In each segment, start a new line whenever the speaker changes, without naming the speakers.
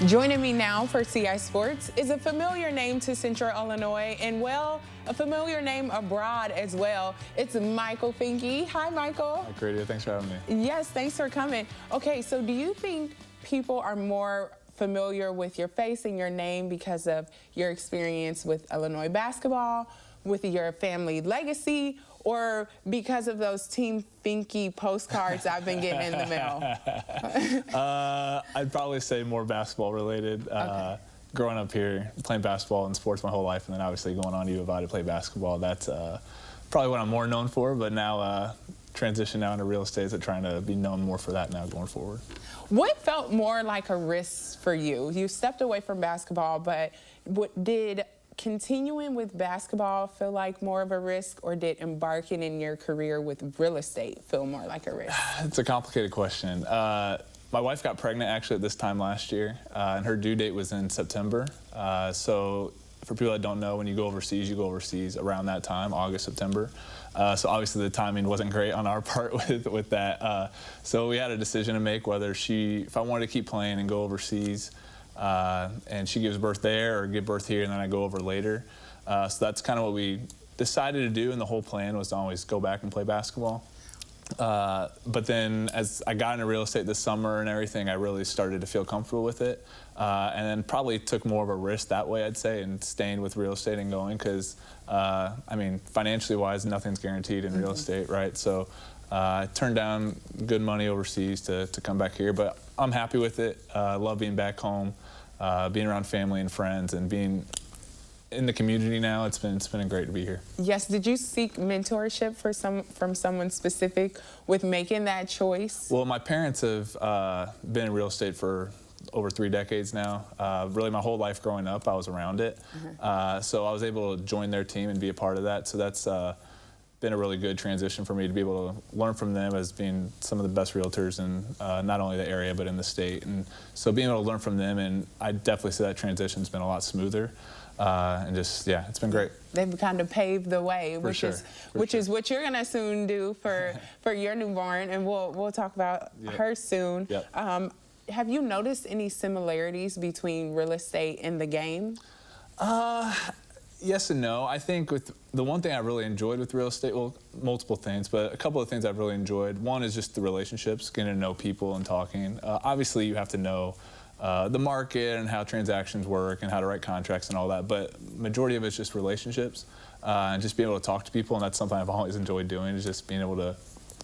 Joining me now for CI Sports is a familiar name to Central Illinois and, well, a familiar name abroad as well. It's Michael Finke. Hi, Michael.
Hi, Credia. Thanks for having me.
Yes, thanks for coming. Okay, so do you think people are more familiar with your face and your name because of your experience with Illinois basketball, with your family legacy, or because of those Team Finke postcards I've been getting in the mail?
I'd probably say more basketball related.
Okay.
Growing up here, playing basketball and sports my whole life, and then obviously going on to U of I to play basketball, that's probably what I'm more known for, but now transition now into real estate, so trying to be known more for that now going forward.
What felt more like a risk for you? You stepped away from basketball, but did continuing with basketball feel like more of a risk, or did embarking in your career with real estate feel more like a risk?
It's a complicated question. My wife got pregnant actually at this time last year, and her due date was in September. So for people that don't know, when you go overseas around that time, August, September. So obviously the timing wasn't great on our part with that. So we had a decision to make whether if I wanted to keep playing and go overseas, and she gives birth there, or give birth here and then I go over later. So that's kind of what we decided to do, and the whole plan was to always go back and play basketball. But then as I got into real estate this summer and everything, I really started to feel comfortable with it. And then probably took more of a risk that way, I'd say, and staying with real estate and going, because, I mean, financially wise, nothing's guaranteed in real estate, right? So I turned down good money overseas to come back here, but I'm happy with it. I love being back home, being around family and friends, and being in the community now. It's been great to be here.
Yes. Did you seek mentorship from someone specific with making that choice?
Well, my parents have been in real estate for over 3 decades now. Really my whole life growing up, I was around it. So I was able to join their team and be a part of that. So that's been a really good transition for me to be able to learn from them as being some of the best realtors in not only the area but in the state. And so being able to learn from them, and I definitely see that transition's been a lot smoother. And just, yeah, it's been great.
They've kind of paved the way, which
is
what you're gonna soon do for your newborn, and we'll talk about her soon.
Yep.
Have you noticed any similarities between real estate and the game?
Yes and no. I think with the one thing I really enjoyed with real estate, well, multiple things, but a couple of things I've really enjoyed. One is just the relationships, getting to know people and talking. Obviously, you have to know the market and how transactions work and how to write contracts and all that, but majority of it's just relationships, and just being able to talk to people, and that's something I've always enjoyed doing, is just being able to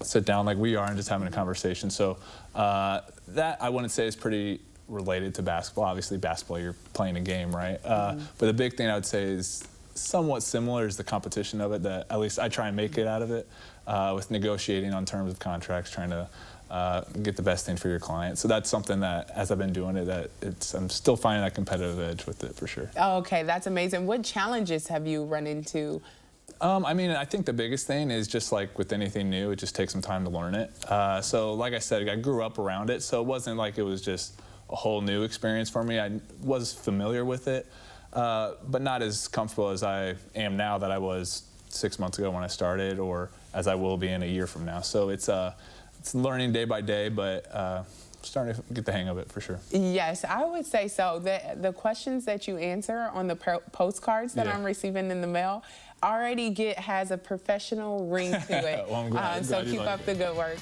sit down like we are and just having a conversation. So that I wouldn't say is pretty related to basketball. Obviously basketball, you're playing a game, right? But the big thing I would say is somewhat similar is the competition of it, that at least I try and make it out of it, with negotiating on terms of contracts, trying to get the best thing for your client. So that's something that, as I've been doing it, I'm still finding that competitive edge with it for sure.
Oh, okay, that's amazing. What challenges have you run into?
I mean, I think the biggest thing is just like with anything new, it just takes some time to learn it. So like I said, I grew up around it, so it wasn't like it was just a whole new experience for me. I was familiar with it, but not as comfortable as I am now that I was 6 months ago when I started, or as I will be in a year from now. So it's learning day by day, but starting to get the hang of it for sure.
Yes, I would say so. The questions that you answer on the postcards that I'm receiving in the mail already has a professional ring to it.
Well, I'm glad
so
you
keep
like
up
it.
the good work.